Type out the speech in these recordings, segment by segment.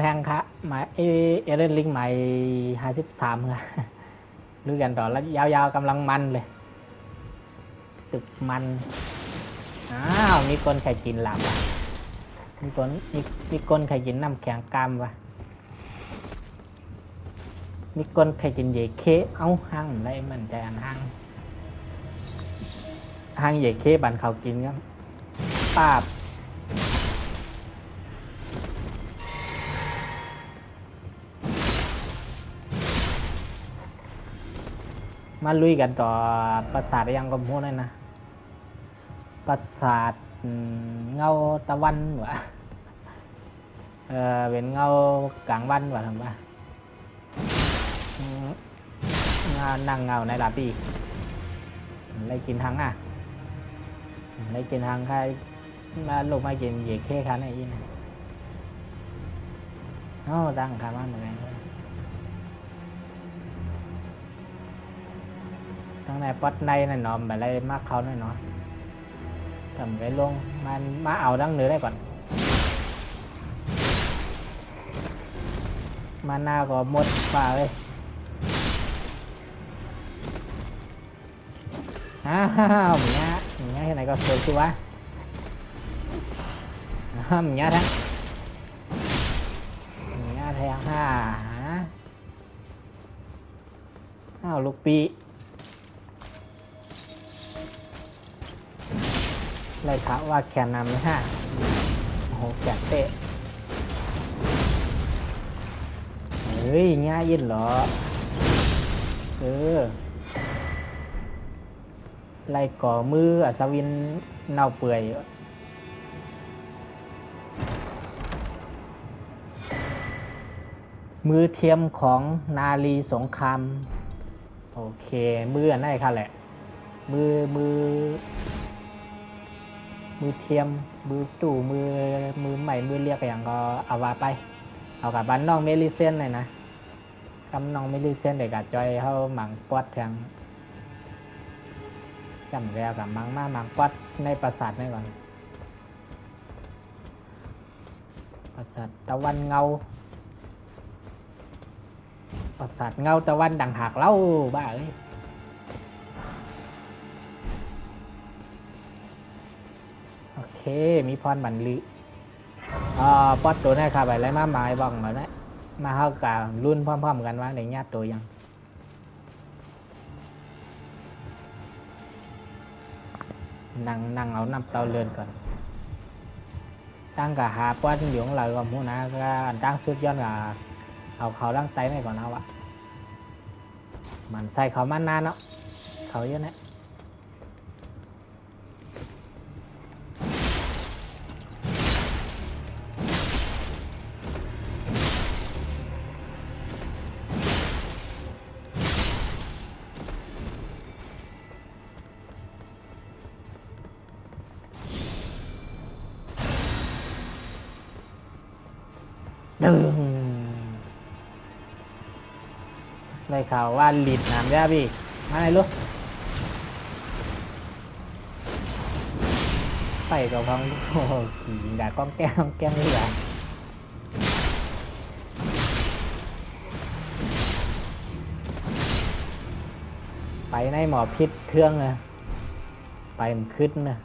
แทงคะหมายเอเดนลิงใหม่53ค่ะรู้กันต่อแล้วยาวๆกำลังมันเลยตึกมันอ้าวมีคนไข่กินหลับอ่ะมีคนไข่กินน้ำแข็งกามวะมีคนไข่กินเยเคเอาห้างอะไรมันใจอันห้างเยเคบันเขากินครับป้าบมาลุยกันต่อปราสาทยังก็พูดเลยนะปราสาทเงาตะวันวะเป็นเงากลางวันวะทำไมนั่งเงาในลาปีเลยกินทั้งอ่ะเลยกินทั้งใครมาลูกมากินเหยียดแค่คันไอ้ยินตั้งคำว่าเหมือนกันทั้งในปัดในน่ะนอมแบบไรมากเขาหน่อยเนาะทำไปลงมันมาเอาดังเนื้อได้ก่อนมาหน้าก็หมดป่าเลยอ้าวอย่างเงี้ยที่ไหนก็สวยชัวร์อย่างเงี้ยทั้งอย่างเงี้ยแทงอ้าวลูกปีเลยถามว่าแขนนำไหมฮะโอ้โหแขนเตะเฮ้ยง่ายยินเหรอไล่ก่อมืออัศวินเน่าเปื่อยมือเทียมของนาลีสงครามโอเคมืออันไหนค่ะแหละมือเทียมมือตู่มือใหม่มือเรียกอย่างก็เอาว่าไปเอากับบ้านน้องเมลิเซนเลยนะกำน้องเมลิเซนเด็กกับจอยเขาหมังปอดทางจำแววกับมังมาหมังปอดในปราสาทนี่ก่อนปราสาทตะวันเงาปราสาทเงาตะวันดังหักเล่าบ้าเอ้ยโอเคมีพรบรรลือปอดตัวนี้ค่ะไปแล้วมาหมายบ้องมาแล้วมาเข้ากับรุ่นพร้อมๆกันว่าในญาติตัวยังนั่งเอาน้ำเตาเลือนก่อนตั้งกับหาปอดอยู่ของเราก็มูนะก็ตั้งสุดย้อนกับเอาเขาล่างไตนี่ก่อนเอาวะมันใส่เขามานานเนาะเขาเยอะนะดึงเลยข่าวว่าหลีดน้ำยาพี่มาไหนลูกไปกับพังโอ้ขี่ด่าก้องแก้มนี่แหละไปในหมอพิษเครื่องเลยไปมันขึ้นนะ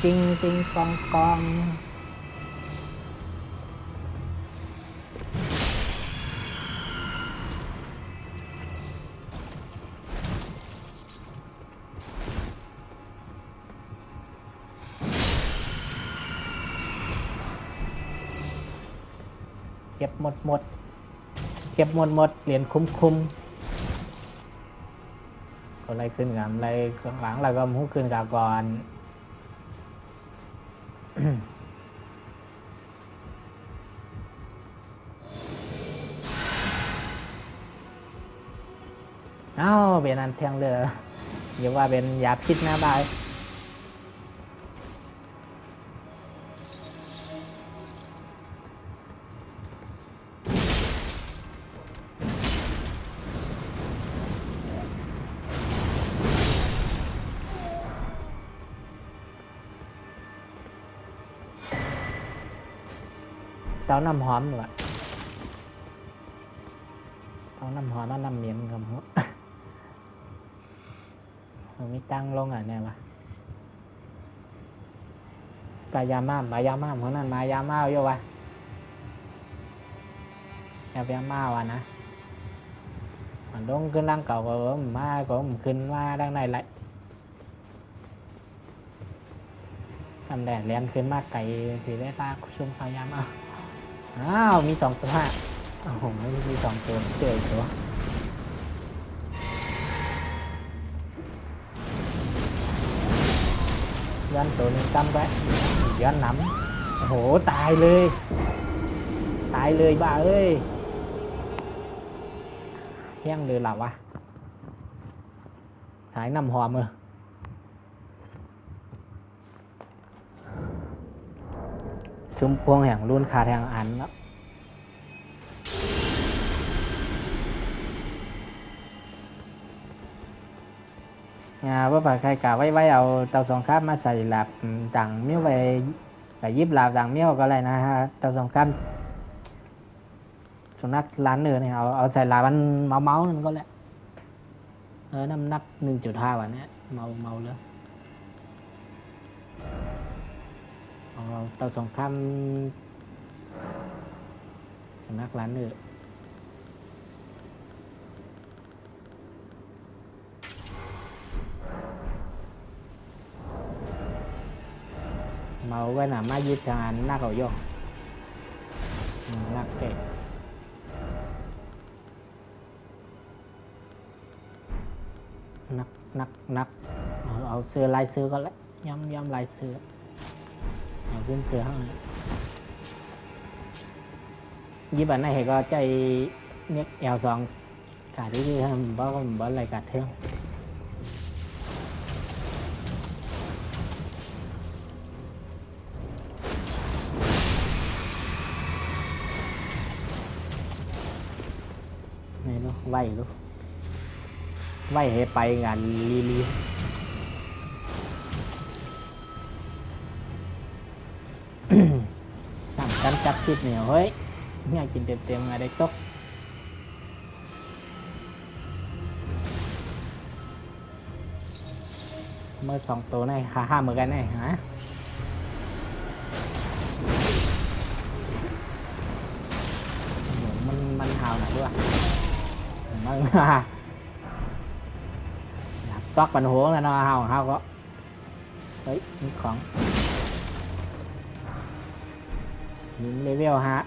จริงกองเก็บหมดเก็บหมดเหรียญคุ้มอะไรขึ้นกับอะไรหลังเราก็มุ่งขึ้นกับก่อนเป็นอันเทียงเรืออย่าว่าเป็นยาพิษนะบาย เต้าน้ำหอมหรือวะเต้าน้ำหอมน้ำเหมียนกับหัวมันมีตั้งลงอ่ะเนี่ยวะปลายาม่ามของนั้นมายาม่าอยู่วะยาม่าวะนะมันđôngขึ้นดังเก่าก็มาก็ขึ้นมาดังในlạiทำแดดเลี้ยนขึ้นมาไก่สีได้ตาชุ่มพยายามอ้าวมี2 ตัวโอ้โหมี2 ตัวเจอตัวย้อนตัวนึงกำไว้ย้อนน้ำโอ้โหตายเลยบ้าเอ้ยเฮี้ยงเลยหลับวะสายน้ำหอมชุมพวงแห่งรุ่นขาดแห่งอันแล้วว่าbà khai cả vayเอาเตาสองข้ามมาใส่หลับดังเมี้ยวไปยิบหลับดังเมี้ยวก็อะไรนะฮะเตาสองข้ามสุนัขร้านเนื้อเนี่ยเอาใส่หลับมันเมานั่นก็แหละน้ำหนัก 1.5 วันนี้เมาเลยเตาสองข้ามสุนัขร้านเนื้อmàu cái nào má giết cho anh nát rồi vô nát kệ nát ở xưa lai xưa có lấy nhóm lai xưa ở bên xưa hơn với bạn này thì có chạy nhất eo giòn cả đi bỏ lại cả thêm này luôn vayให้ไปงานลีทำกันจับจิตเหนียวเฮ้ยเนี่ยกินเต็มๆไงได้ตกเมื่อ2 ตัวnàyห้าเหมือนกันnày hảมันหาวหน่อยด้วยมันtoát bánh huống là nó hao có đấy những khoảng những level hả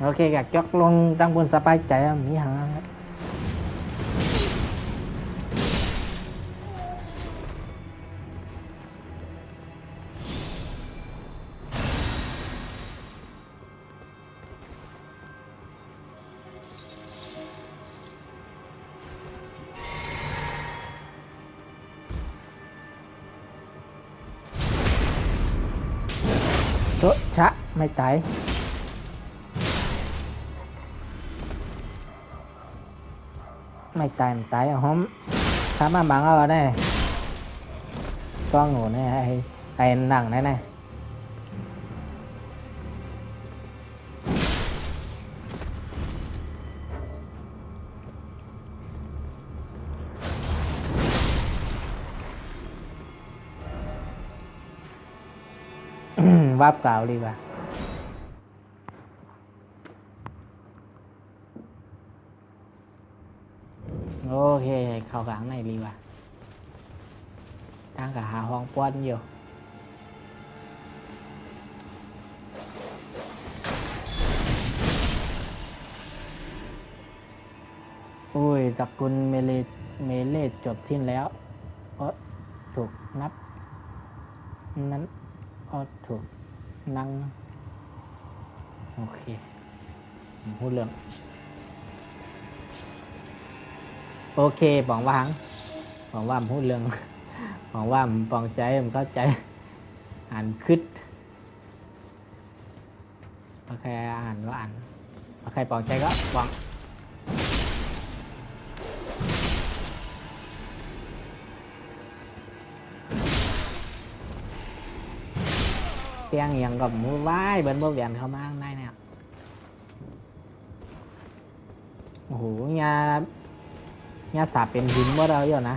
ok gạt chót luôn đang buôn sắp bay chạy mỹ hả cháไม่ตายkhông sám mà bằng ở đây con ngủ này hay nặng này váp cào đi vào ok khảo gắng này đi vào đang cả hà hoàng quân nhiều uiตระกูลเมเลจบสิ้นแล้วถูกนับนั้นถูกนั่งโอเคพูดเรื่องโอเคบอกว่าพูดเรื่องบอกว่าปองใจมันเข้าใจอ่านคิดโอเคอ่านก็อ่านโอเคปองใจก็ปอง เตียงอย่างกับมือไหว้เบิ้ลบ่เวียนเข้ามาข้างในเนี่ยโอ้โหยาสาบเป็นหินว่าเราเยอะนะ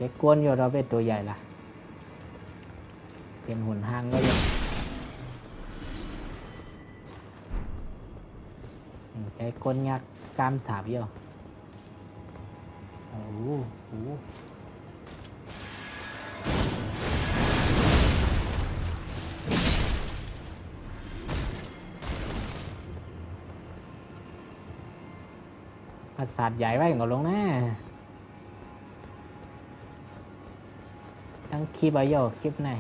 จะกวนอยู่เราเป็นตัวใหญ่ละเป็นหุ่นห้างก็ยังใจกวนยักษ์กามสาบเยอะโอ้โหปราสาทใหญ่ไว้ก่อนลงนะทั้งคลิปโยคลิปไหน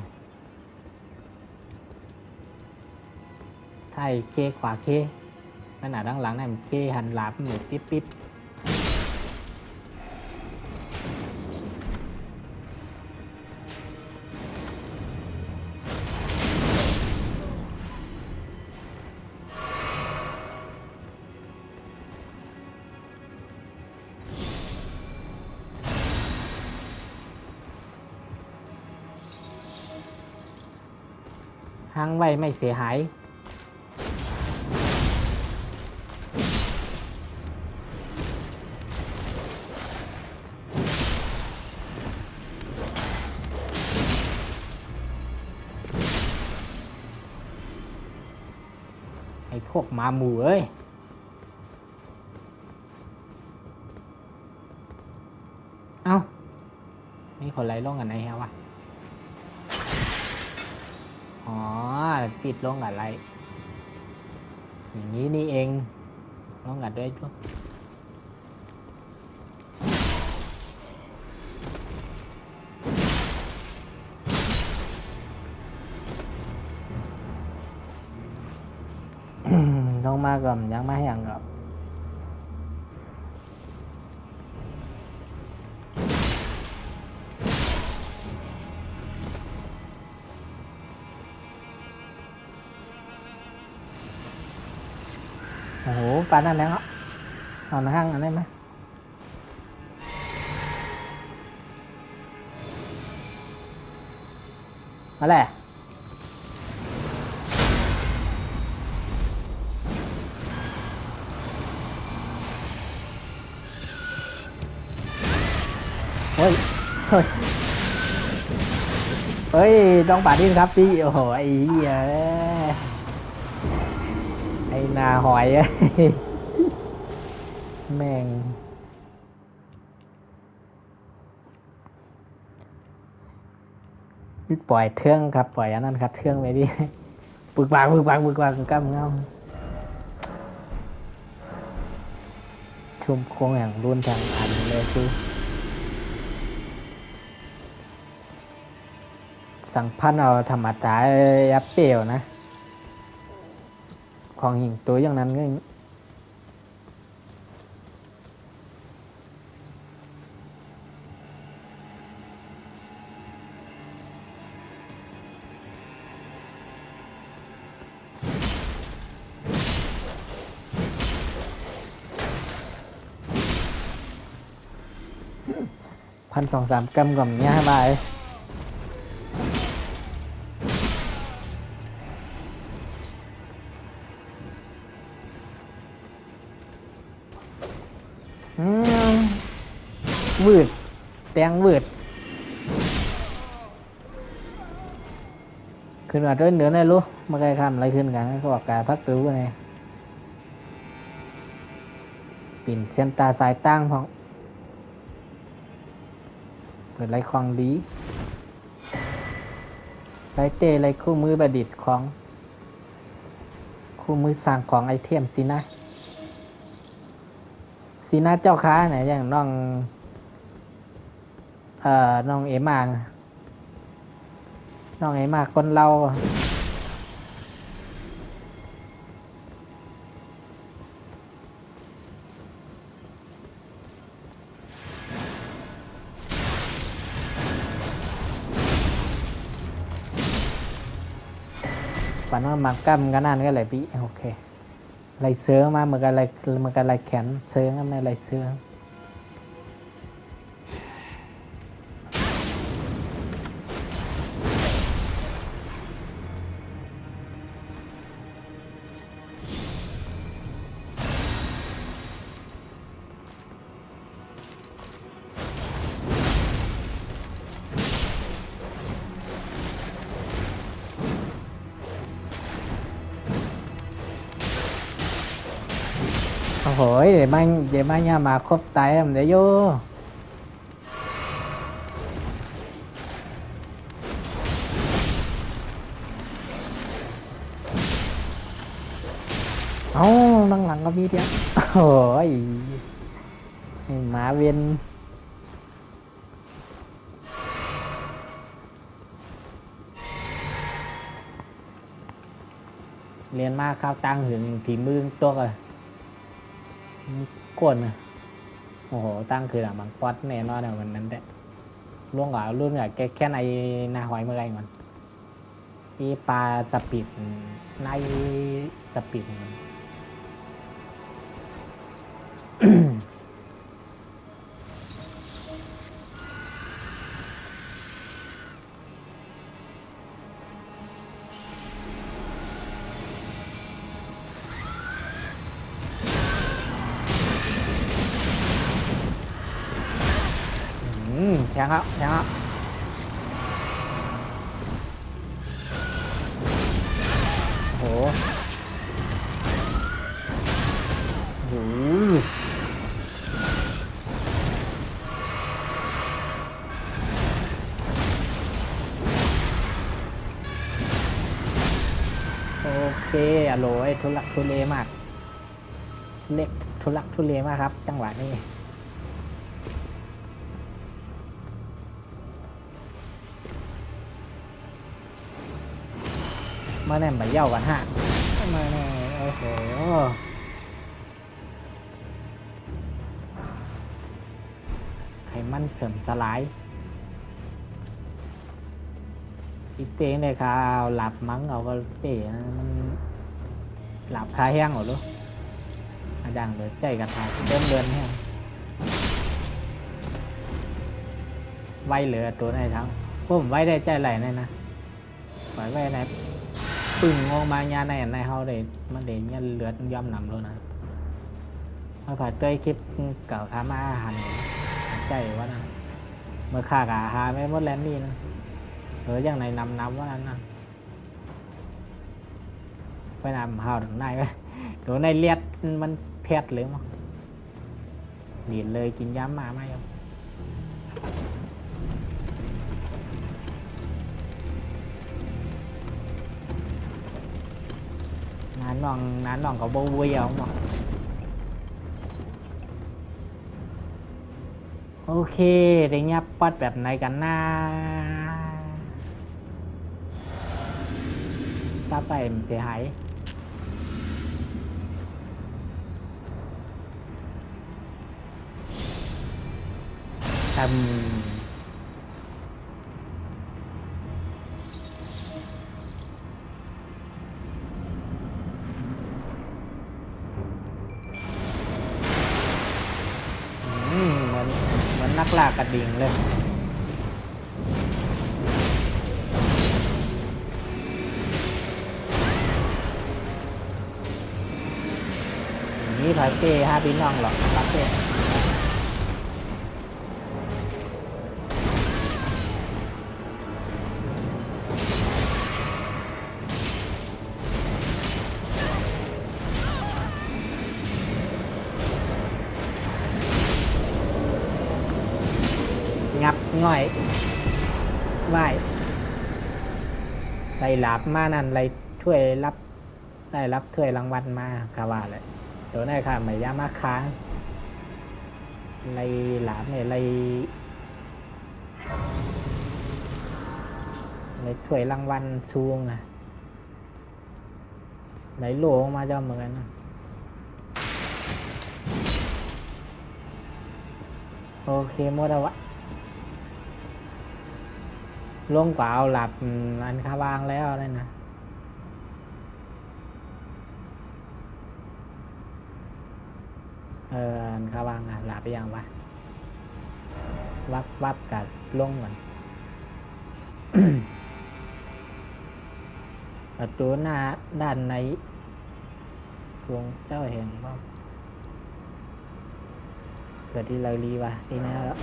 ใช่เคขวาเคขนาดด้านหลังนี่มันเคหันหลับหมุนปิ๊บห้างไว้ไม่เสียหายไอ้พวกหมาหมูเอ้ยเอ้ามีคนไรลงกันไหนฮะวะอ๋อปิดลงอะไรอย่างนี้นี่เองลงกันด้วยจุ๊บลงมาก่อนยังไม่ให้ยังหรอกโอ้โหปลานั่นแล้วเอามาห้างอันได้ไหมมาแหละเฮ้ยต้องป่าดิ้นครับพี่โอ้โหไอ้เหี้ยไอ้นาหอยแม่งปล่อยเทื่องครับปล่อยอันนั้นครับเทื่องไปดิปึกปากกำเงาชุมโค้งอย่างรุ่นทางอันเลยคือสั่งพันเอาธรรมดายับเปรี้ยวนะของหิ่งตัวอย่างนั้นก็1,200-3 กรัมกับเนี้ยบายวืดแตงวืดขึ้นมาด้วยเนื้อในรู้มาใครทำอะไรขึ้นกันก็บอกการพักตื้อไงปิ่นเส้นตาสายตั้งพองเปิดไรคลองดีไรเต้ไรคู่มือประดิษฐ์ของคู่มือสร้างของไอเทมสินะสินะเจ้าค้าไหนอย่างน้องน้องเอมาคนเรา ฝันว่ามังกั้มกันนั่นก็เลยปีโอเคไหลเสือมาเหมือนกันไหลแขนเสือกันในไหลเสือโอ้โหเดี๋ยวมันอย่ามาครบตายมันเดี๋ยวโยเอ้าหลังก็มีเดียวโอ้ยหมาเวียนเรียนมาข้าวตังถึงฝีมือตัวเลยก้นโอ้โหตั้งคือหลังบางป๊อตแน่นอนเนี่ยวันนั้นแหละล่วงกว่ารุ่นกับแค่ในนาหอยเมื่อไรมันอีปลาสปีดในสปีดมันแทงครับโอ้โหโอ้โหโอเคอโหลยทุลักทุเลมากเล็กทุลักทุเลมากครับจังหวะนี้มาแน่มาเย่ากันฮะมาแน่โอ้โหไขมันเสริมสลายอีเต้เลยค่ะหลับมั้งเอาก็เต้มันหลับคาแห้งหรอลูกอาจารย์เลยใจกันทายเดินแห้งไว้เหลือตัวไหนทั้งผมไว้ได้ใจไหลเลยนะไว้ไหนปึ่งงมาญาในเฮาได้มันเด่นยันเลือดย่อมนำแล้วนะมาผ่าเต้ยคลิปเก่าค้ามาหันใจว่านะเมื่อข้ากะหาไม่หมดแลนนี่นะอย่างในนำว่านั้นนะไปนำเฮาถึงในไปตัวในเลียดมันแพทหรือมั้งดีเลยกินย้ำมาไหมครับน้าน้องก็บ่vuiเอาหมดโอเคเดี๋ยวนี้ปัดแบบไหนกันนะถ้าไปมันเสียหายทำเหมือนนักล่ากระดิ่งเลยนี่ถอยเป้5พี่น้องหรอกรับเป้งับง่อยไหวไรหลับมานั่นไรช่วยรับได้รับถ้วยรางวัลมาคาว่าเลยตัวนี้ค่ะหมายยามาค้างไรหลามเนี่ยไรถ้วยรางวัลชูงนะไรโหลมาเจ้าเหมือนกันนะโอเคหมดแล้ววะลงกว่าเอาหลับอันคาวางแล้วเลยนะ เขาวางหลาไปยังวะวับกับลงก่อน ประตูหน้าด้านในดวงเจ้าแห่งว่าเกิดที่เราลีวะที่นี่แล้ว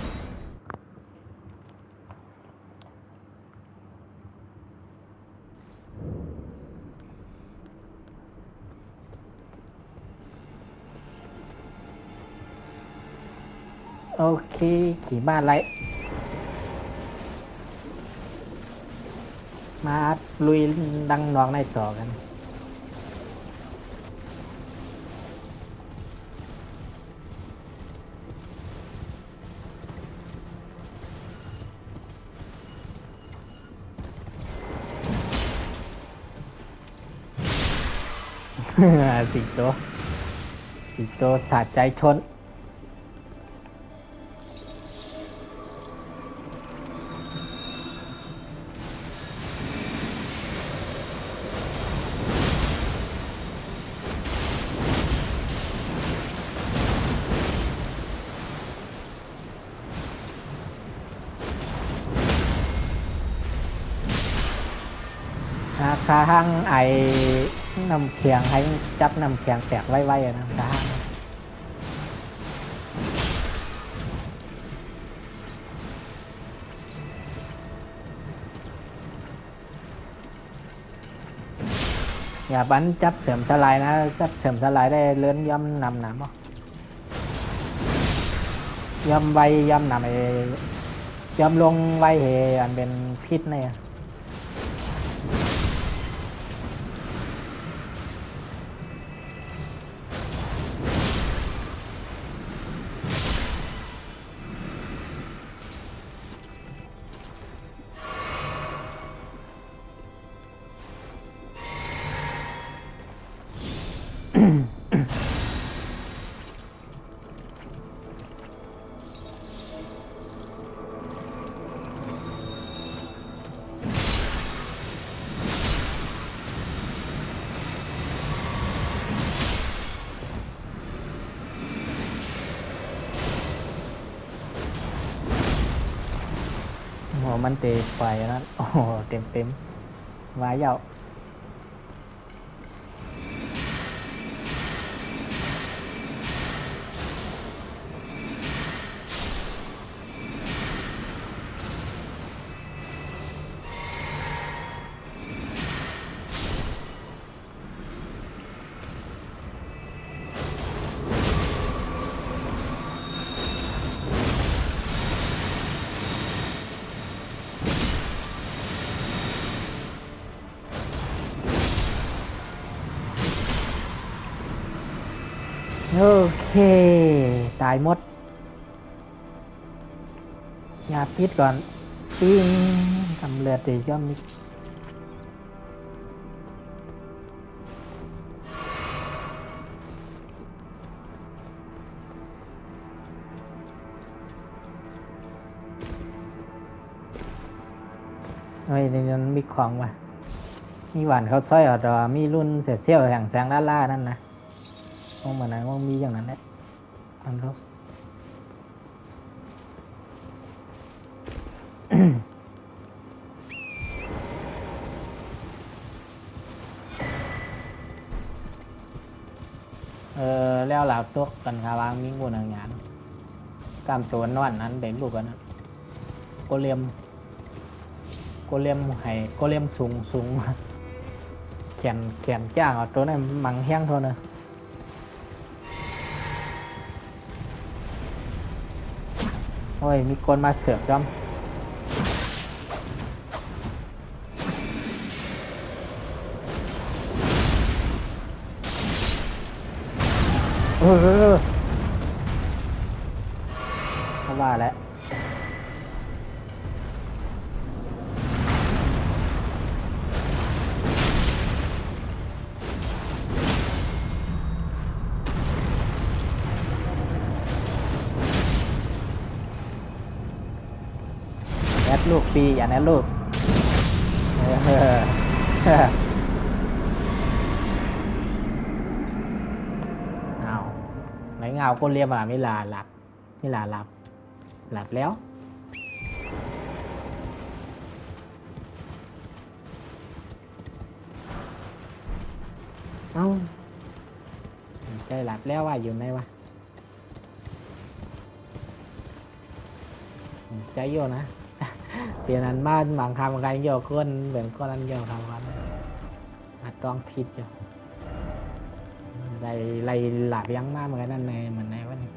โอเคขี่บ้านไรมาลุยดังนองในต่อกัน สิงโตสะใจชน ขาห้างไอ้น้ำเคียงให้จับน้ำเคียงแตกไว้ๆนะขาห้างอย่าบันจับเสริมสลายนะจับเสริมสลายได้เลื่อนย่ำนำหนามย่ำไว้ย่ำนำไอ้ย่ำลงไว้เหอันเป็นพิษเนี่ย หัวมันเตะไฟนั้นโอ้เต็มวายยาวโอเคตายหมดยาพิษก่อนปิ้งทำเลือดดีย่อมมิเฮ้ยในนั้นมีของว่ะมีหวานเขาซ้อยอดมีรุ่นเศษเสี้ยวแห่งแสงด้านล่านั่นนะมองเหมือนนั้นว่ามีอย่างนั้นแหละอันรู้แล้วเหล่าตกกันคาวางมีงูหนังหยางกามโจนนอนนั้นเด่นลูกกันนะโกเลียมไห้โกเลียมสูงแขนจ้างเอาตัวนั้นมังแห้งเท่านั้นโอ้ยมีคนมาเสือกจอมเขาว่าแล้วแอดลูกปีอย่าแอดลูกเอาไหนง เอาโกเลียมอ่ะไม่ลาหลับไม่ลาหลับหลับแล้วเอ้าใจหลับแล้วว่าอยู่ไหนวะใจโยนะเปลี่ยนอันบ้านบางคำกันโยก้นเหมือนก้นอันโยคำกันอาจต้องผิดอยู่ไรหลับยังมากเหมือนกันนั่นในเหมือนในวันนี้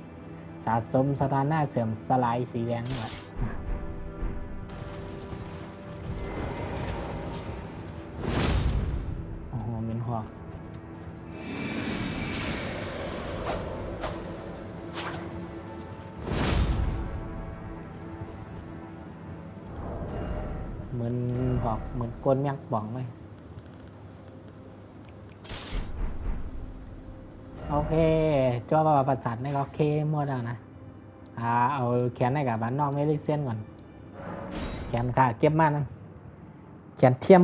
สะสมสถานะเสื่อมสลายสีแดงนี่แหละโอ้โหเป็นหอกเหมือนหอกเหมือนก้นยักษ์บ่องเลยโอเคจ้าประสาทนี่ก็โอเคหมดแล้วนะเอาแขนให้กับบ้านนอกไม่ได้เส้นก่อนแขนขาเก็บมานั่นแขนเทียม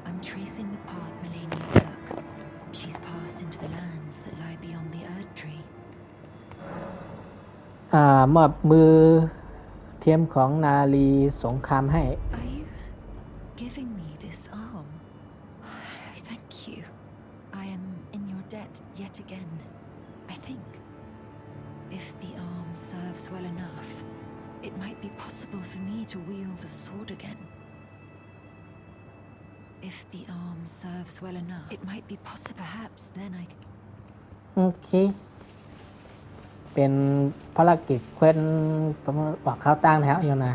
I'm tracing the path Melania took. She's passed into the lands that lie beyond the Erd Tree. มอบมือเทียมของนาลีสงครามให้ Are you giving me this arm? Thank you. I am in your debt yet again. I think if the arm serves well enough, it might be possible for me to wield a sword again.If the arm serves well enough, it might be possible. Perhaps then I. โอเคเป็นภารกิจเควสออกข้าวตั้งแถวอยู่นะ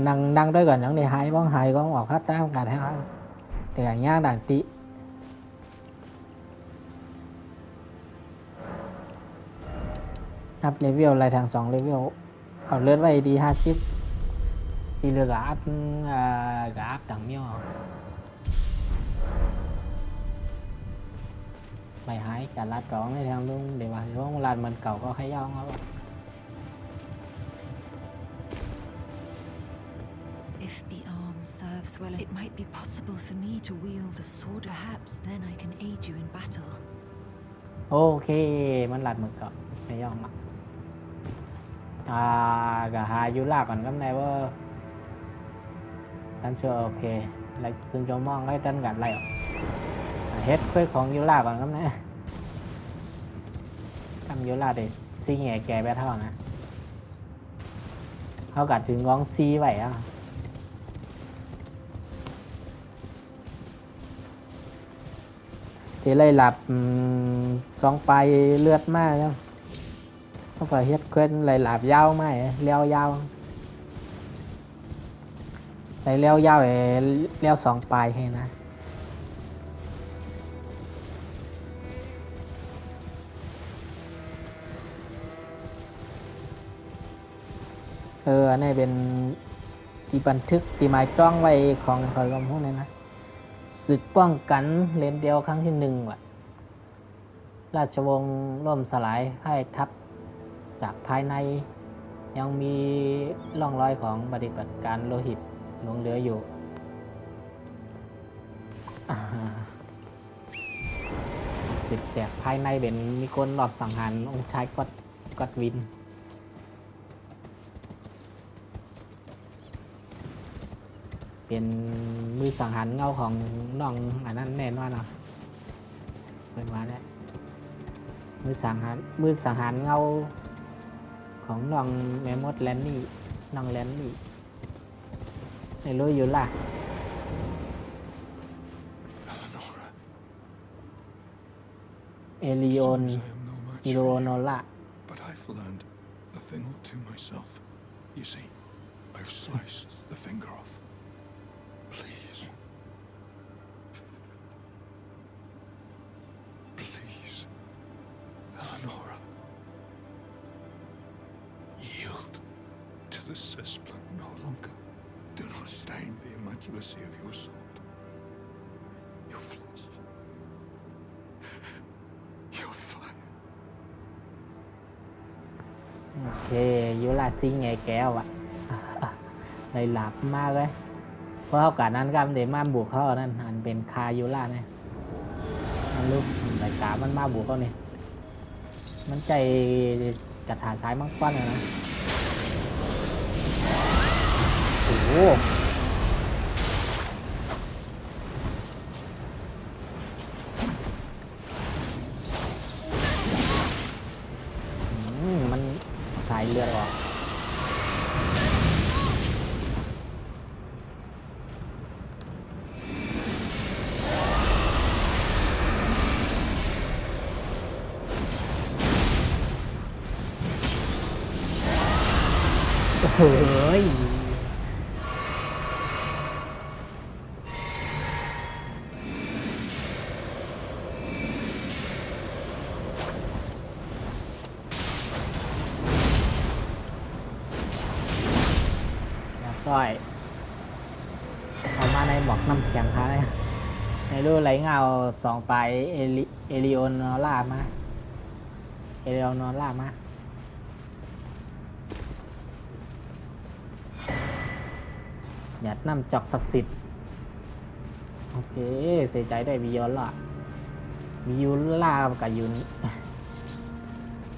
นั่งด้วยก่อนอย่างนี้หายบ้องหายก็ออกข้าวตั้งกันแถวแต่อย่างย่างด่านติอัพเลเวลอะไรทาง2เลเวลเอาเลือดไว้ดี50ทีเหลืออัพต่างเมี่ยวไม่หายจัดรัดก่อนไม่ทำลุงเดี๋ยวว่าช่วงรัดมันเก่าก็ให้ย่องแล้ว If the arm serves well, it might be possible for me to wield a sword. Perhaps then I can aid you in battle. โอเคมันรัดมือเก่าให้ย่องอ่ะก็หายุลาก่อนก็ได้ว่าท่านเชื่อโอเคไล่คืนจมองไล่ท่านกันไล่ออกเฮ็ดเควสของยุลาก่อนก็ได้ทำยุลาเด็ดซีแง่แก่แบทเท่านะเขากัดถึงก้องซีไว้อ่ะที่ไล่หลับ2ปลายเลือดมากแล้วเขาไปเฮ็ดเควสไล่หลับยาวไหมเลี้ยวยาวไล่เลี้ยวยาวเลี้ยว2ปลายให้นะอันนี้เป็นที่บันทึกที่หมายจ้องไว้ของคอยกำพูดเลยนะศึกป้องกันเลนเดียวครั้งที่1ว่ะราชวงศ์ล่มสลายพ่ายทัพจากภายในยังมีร่องรอยของปฏิบัติการโลหิตหลงเหลืออยู่ติดแตกภายในเป็นมีคนรอบสังหารองค์ชายก็อดวินเป็นมือสังหารเงาของน้องอันนั้นแน่นอนเนาะเป็นมาแล้วมือสังหารเงาของน้องแมมมดแลนนี่น้องแลนนี่ในรู้อยู่ล่ะเอลิโอนอิโรโนล่า But I've learned a thing or two myself. You see, I've sliced the finger off. Please. Please, Eleonora. Yield to the cessplant no longer. Do not stain the immaculacy of your sword. Your flesh. Your fire. ยูราซิงไงแก้วอะ เลยหลับมากเลยเพราะเขาการนั้นก็มันเดี๋ยวมาบุกเขานั่นอันเป็นคายูราเนี่ยมันรูปรายการมันมาบุกเขาเนี่ยมันใจกระถางซ้ายมั่งก้อนเลยนะโอ้โหมันสายเลือดออกเฮ้ยก้อยเอามาในหมอกน้ำแข็งค่ะในรูไหลเงาสองปลายเอลิโอนอล่ามาเอลิโอนอล่ามาหยัดน้ำจอกศักดิ์สิทธิ์โอเคเสียใจได้วิโยนละวิโยล่ากับยุน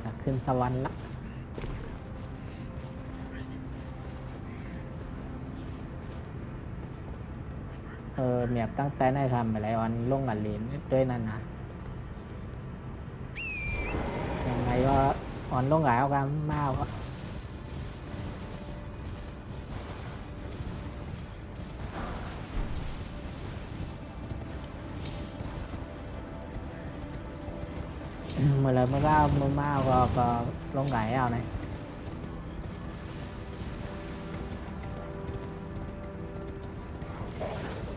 จะขึ้นสวรรค์ละเมียบตั้งแต่ได้ทำอะไรวันลงกันเหรียญด้วยนั่นนะยังไงก็อ่อนลงหลายเอากันมากก็เมื่อไรเมื่อก้าวเมื่อมาก็ลงหลายเอาnày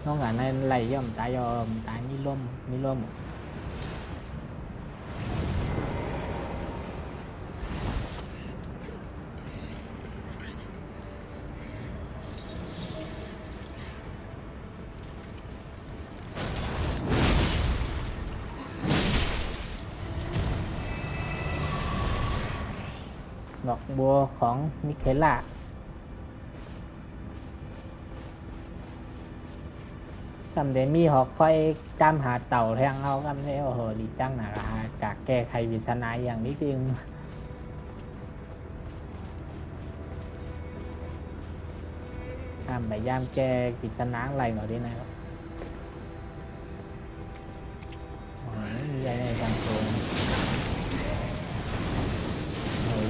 nó ngả này lầy cho tái mi lômดอกบัวของมิเคล่าทำเดมี่หอกค่อยจำหาเต่าแทงเอากันเลยโอ้โหดีจังหนาจากแก้ไขวิศนาอย่างนี้จริงทำแบบย่ามแก้วิศนาอะไรหน่อยดีนะครับใหญ่ในจังโจง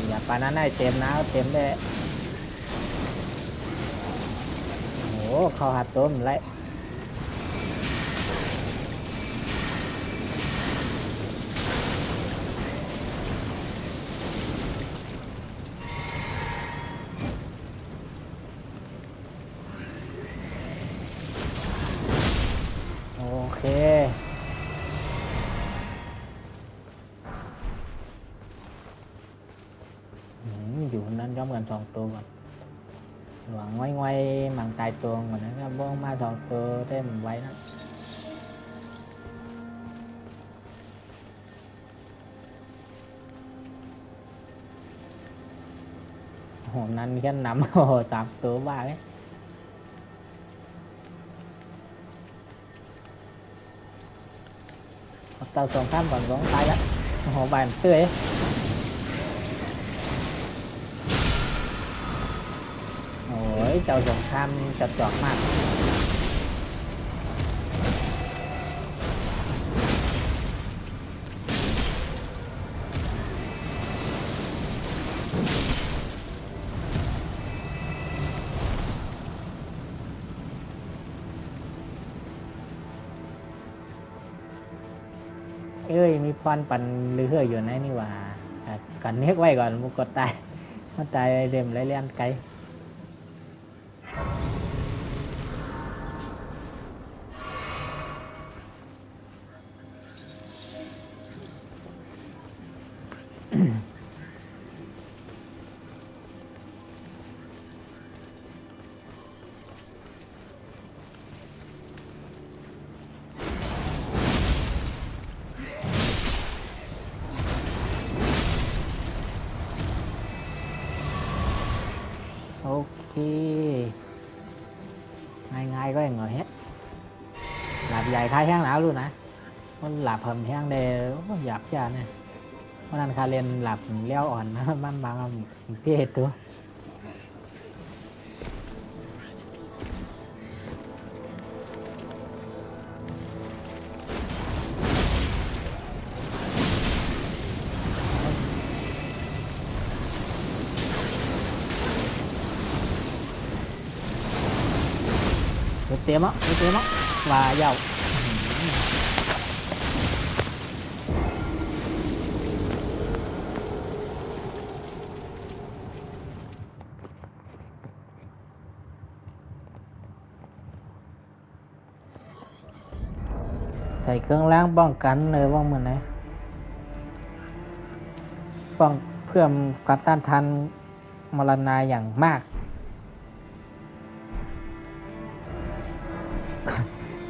อย่าปานั้นได้เต็มนะเต็มเลยโอ้โหเขาหัดต้มเลยโอเคอยู่นั้นย่อมกัน2 ตัวก่อนหวังไว้หมั่งตายตัวก่อนนะครับบ้องมา2 ตัวได้มันไว้นะโอ้โหนั้นแค่นำโอ้โห3 ตัวบ้าเลยเต่าสองข้ามก่อน2 ตายแล้วโอ้โหบานเตื้อยโอ้ยเจ้าสงครามจัดจอกมากเอ้ยมีควันปั่นเรื่อยอยู่นะนี่ว่ากันเน็กไว้ก่อนมุกดตายมันตายเต็มไรเลี้ยนไกล ง่ายๆก็อย่างเงี้ยหลับใหญ่คล้ายแห้งหนาวluônนะมันหลับhầmแห้งเดหยาบจ้าเนี่ยเพราะนั้นคาเรียนหลับเลี้ยวอ่อนนะมันบางเพี้ยตัวเตรียมá và dầu ใส่เครื่องล้างป้องกันเลยว่ามันไหนป้องเพื่อการต้านทานมรณะอย่างมาก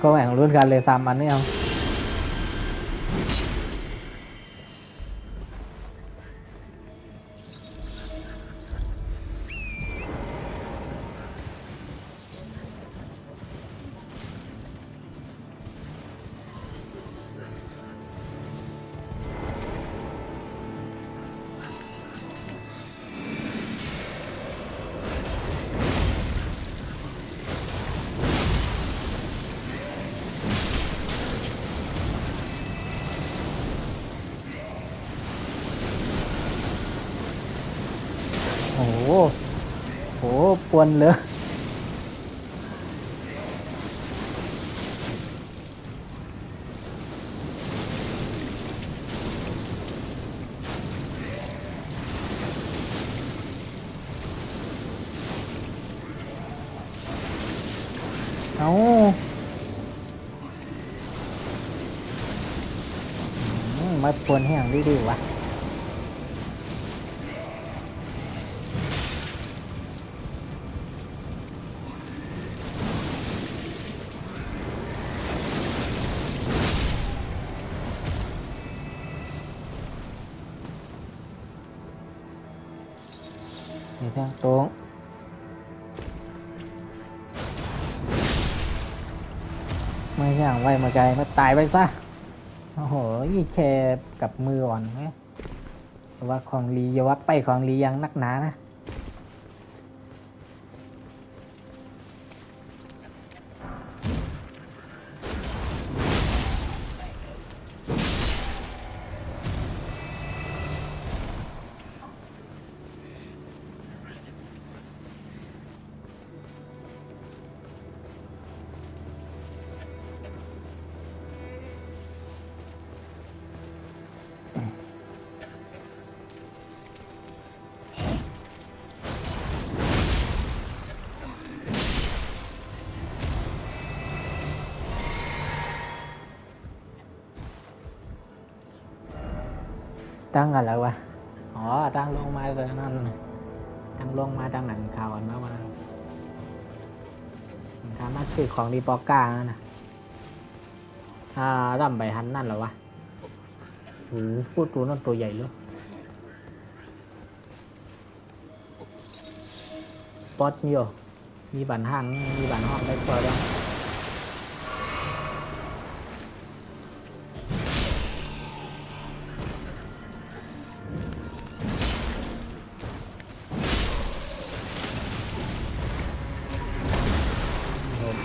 có bạn luôn gần lề xăm anh ấy không ồ ồ buồn nữa ấu mới buồn hàng đi đi quáนี่ทางตรงไม่ย่างไว้มาไกลมาตายไปซะโอ้โหยี่แชร์กับมืออ่อนไหมว่าของลีอย่าว่าไปของลียังนักหนานะตั้งอะไรวะอ๋อตั้งลงมาเลยนั่นตั้งลงมาตั้งหนังข่าวกันมาทำมาซื้อของดีปอก้านะร่ำใบหันนั่นเหรอวะโอ้พูดตัวนั่นตัวใหญ่เลยปอดเยอะมีบันห้างมีบันห้องได้ตัวแล้ว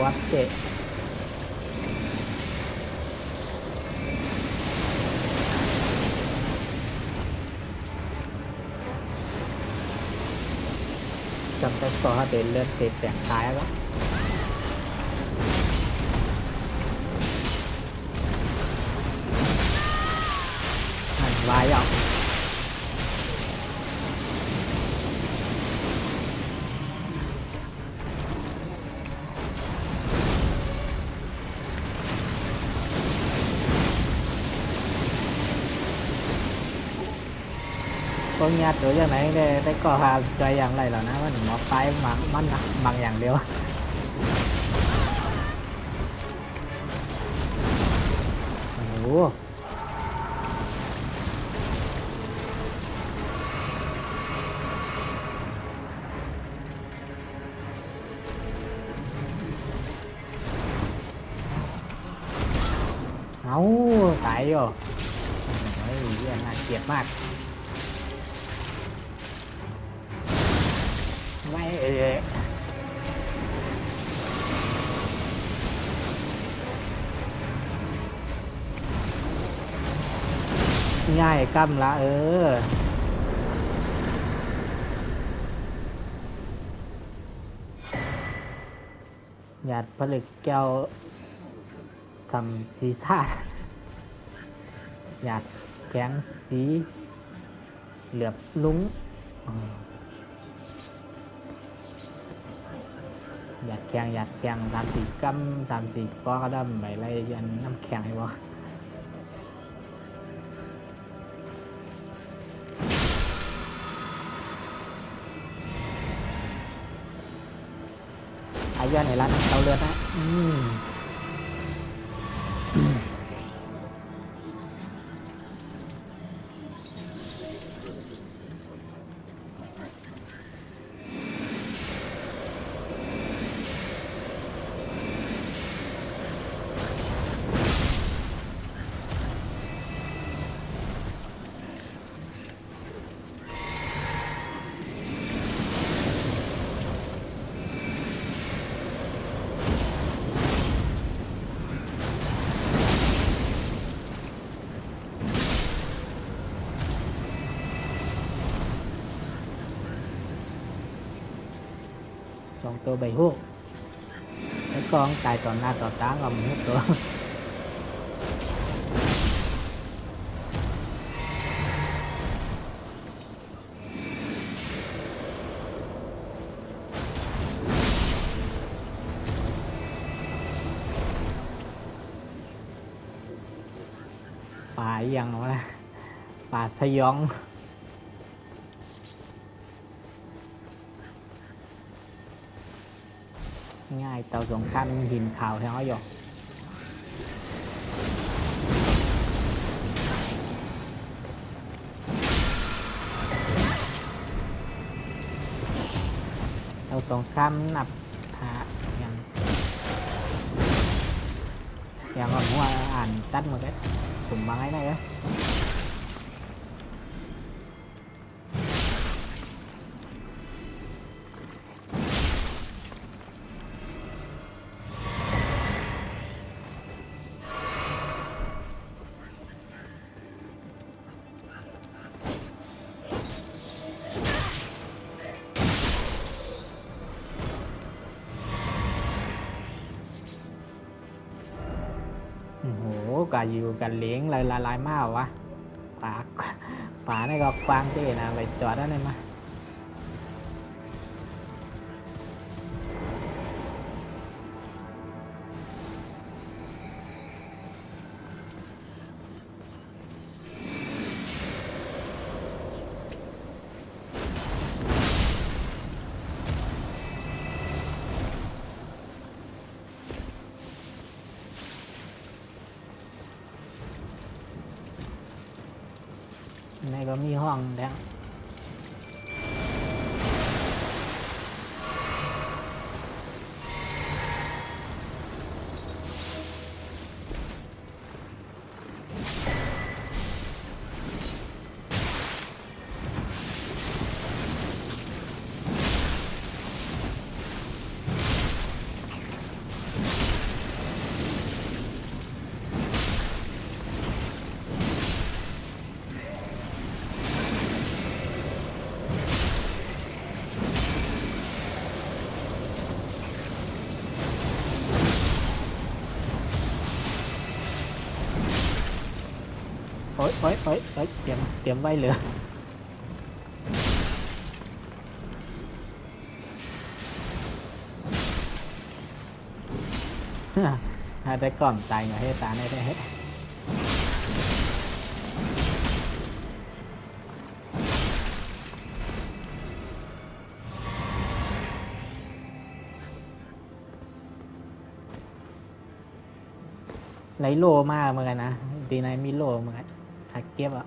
วัดเจ็ดจำเป็นต่อเดินเลื่อนติดแสงท้ายแล้วหันวายออกcó nhát đối với này để có hà chơi dạng này là nó nó tay mà mắt bằng dạng điều ủa เอาตายอยู่เฮ้ยเรื่องน่าเกลียดมากไม่ง่ายกำละหยาดผลึกแก้วสำสีซ่าหยาดแข็งสีเหลือบลุ้งหยาดแข็ง3-4 กำ3-4ก้อนก็ได้ใบไรยันน้ำแข็งให้บ่อายุในร้านเตาเลือดนะ2 ตัวใบหูกแล้วกองตายต่อหน้าต่อตาก็มันทุกตัวป่าอย่างวะป่าสยองง่ายเตาสงครามหินขาวแถวหยอกเตาสงครามนับหาอย่างว่าผมว่าอ่านตัดมาcáiผมบางไอ้này áโอ้โหกาอยู่กันเลี้ยงลายมากวะป่าในก็กว้างเจ๊นะไปจอดได้เลยมาในก็มีห้องแล้ว โอ๊ยเตรียมไว้เหลือถ้าได้ก่อนตายมาให้ตาได้ไรโลมากเหมือนกันนะดีนายมีโลเหมือนกันถ้าเก็บอ่ะ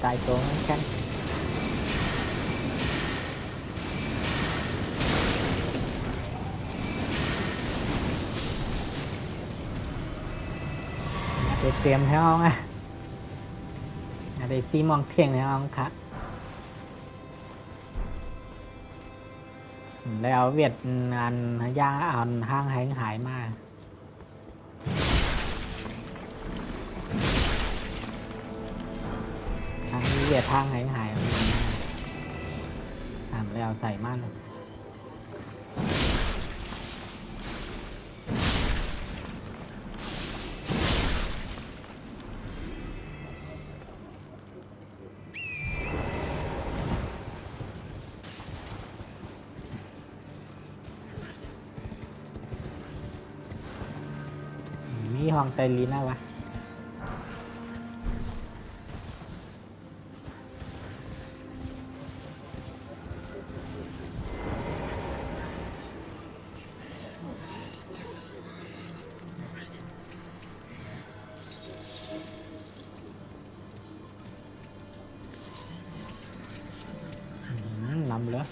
ตายตัวมันแค่นเดี๋ยวเตรียมให้ห้องอ่ะเดี๋ยวซีมองเที่ยงให้ห้องครับแล้วเวียดงานย่างอ่อนห้างหายมากทางนี้เวียดทางหายแล้วใส่มากเลยมีห้องไตลีน่าวะนำเลย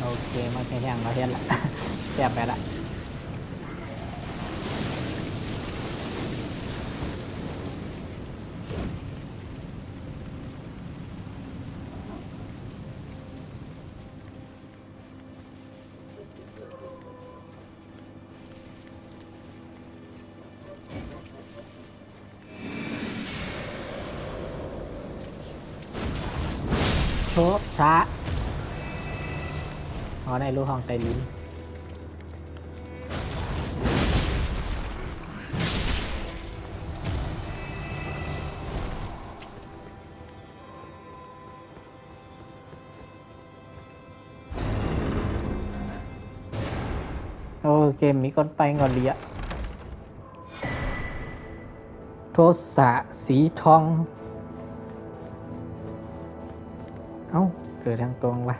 โอเคมาแข่งมาเทียนละ แซ่บไปละโชะช้าอ๋อในรูห้องไตลิ้นโอเคมีคนไปก่อนเลียโทสะสีทองเอ้าเกิดทางตรงวะ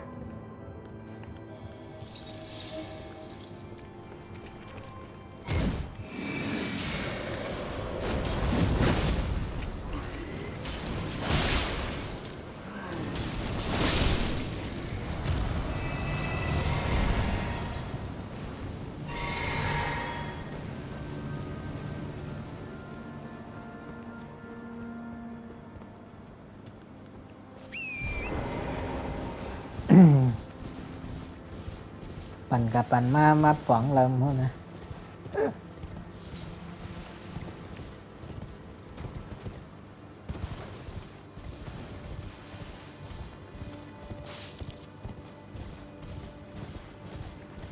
ปั่นกับปั่นมาป๋องลำพวกนะ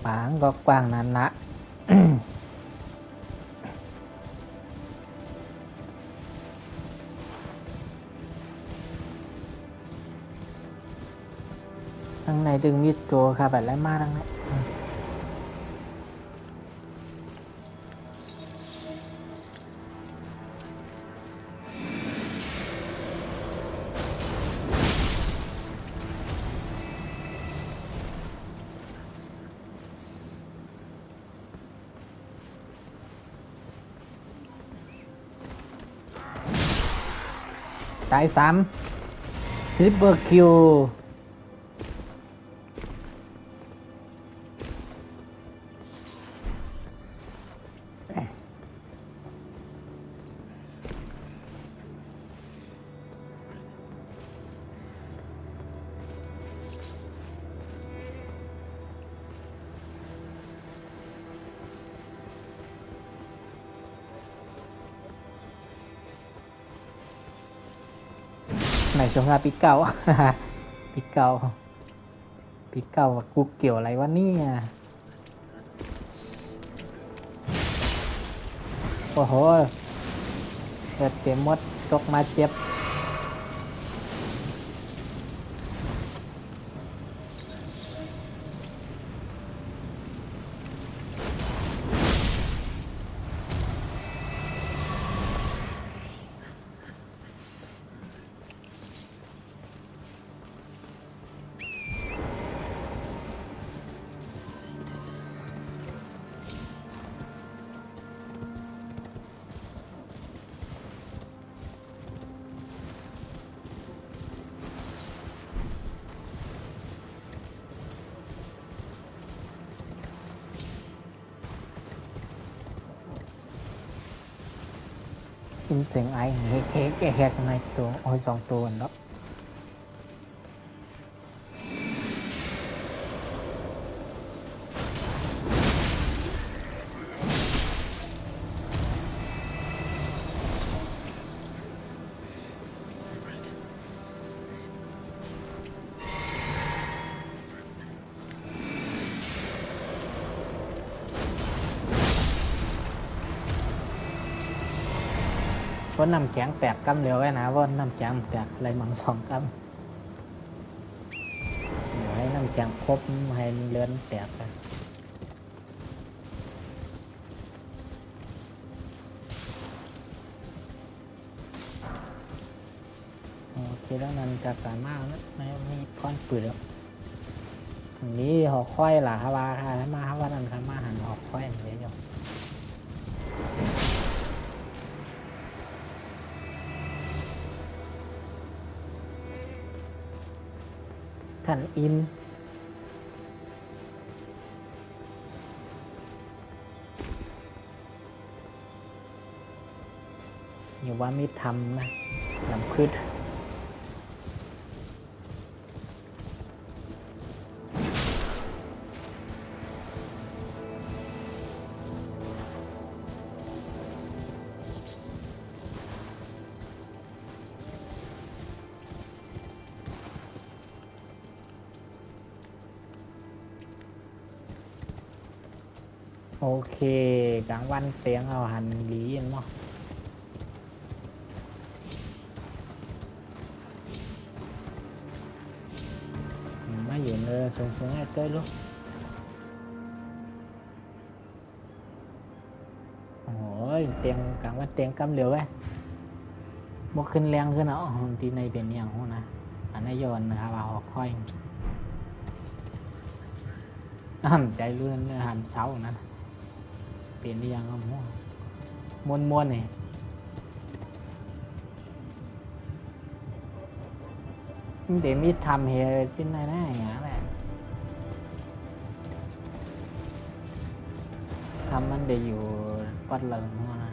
ปางก็กว้างนั้นนะ ข้างในดึงมีดตัวค่ะแบบไรมากทั้งนั้นตาย3ทริปเปอร์คิวไหนชงงานปีเก่า ปีเก่ากูเกี่ยวอะไรวะเนี่ยโอ้โหเกิดเต็มหมดตกมาเจ็บ ยินเสียงไอเฮกเฮกแฮกในตัวโอ้ย2 ตัวเนาะว่าน้ำแข็งแตกกำเร็วไว้นะว่าน้ำแข็งแตกอะไรมัง2 กำเดี๋ยวให้น้ำแข็งครบให้เลือนแตกไปโอเคแล้วนั้นจะสามารถไม่มีก้อนปืนแล้วตรงนี้หอกค่อยล่ะครับว่าค่ะมาครับว่านั่นครับมาหันหอกค่อยอย่างเดียวท่านอินอยู่ว่าไม่ทำนะลำพืชโอเคกลางวันเตียงเอาหันหลีเห็นมั้งมาอยู่เนอสูงๆให้เต้ยลูกโอ้ยเตียงกลางวันเตียงกำเหลียวไงบกขึ้นแรงขึ้นเนาะที่ในเป็นอย่างหูนะอันนี้ย้อนนะครับว่าหอกค่อยใจเลื่อนหันเสานั่นเปลี่ยนได้ยังครับม้วนนี่เดี๋ยวมีทำเฮขึ้นได้แน่อย่างนั้นแหละทำมันเดี๋ยวอยู่ปัดเลิงนะ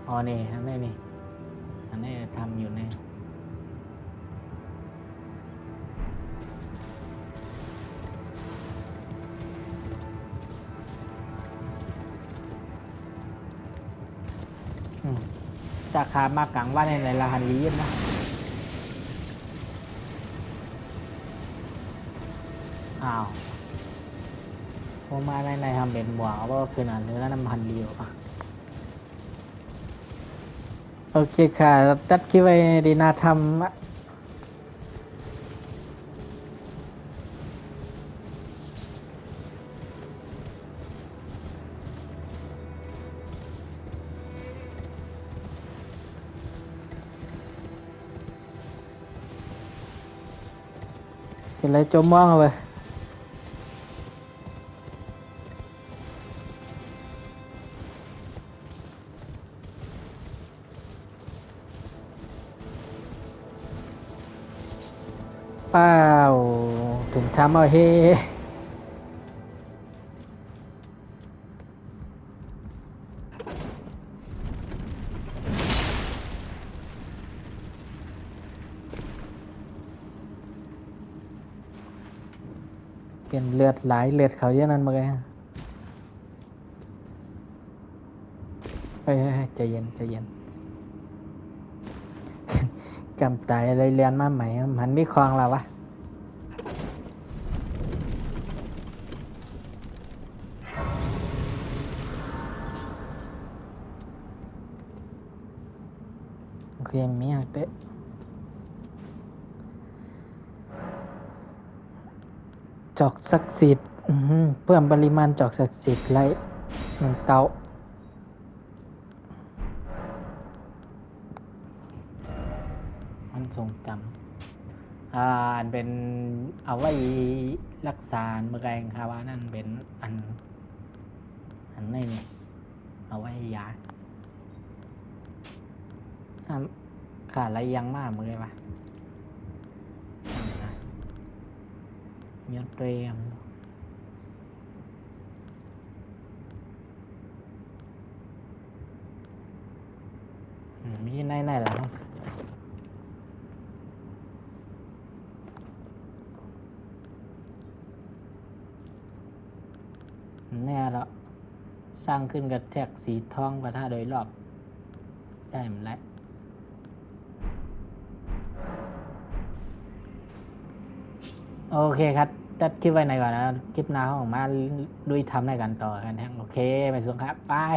อ๋อนี่อันนี้นี่อันนี้ทำอยู่ในจากขามากลางว่าในลาฮันลีนะอ้าวพอมาในทำเป็นหมวกว่าคืออันเนื้อน้ำพันเดียวโอเคค่ะจัดคิดไว้ดีนาทำเป็นไรจมมองเอาไปเปล่าถึงทำเอาเฮเป็นเลือดไหลเลือดเขาเยอะนั่นมาเลยเฮ้ยใจเย็นใจเย็นกำตายอะไรเรียนมาใหม่มันไม่คลองเราวะโอเคมีอย่างเตะจอกศักดิ์สิทธิ์เพิ่มปริมาณจอกศักดิ์สิทธิ์ไร1 เตามันทรงจำอันเป็นเอาไว้รักษาเมื่อไงครับว่านั่นเป็นอันนี้นี่เอาไว้ยาขาดอะไรยังมากมือเลยวะมีเตรียม มีในหลังแน่แล้วสร้างขึ้นกับแท็กสีทองประท่าโดยรอบใช่มันแหละโอเคครับตัดคลิปไว้ไหนก่อนนะคลิปหน้าของมาลุยทำในกันต่อกันแฮงโอเคไปส่งครับบาย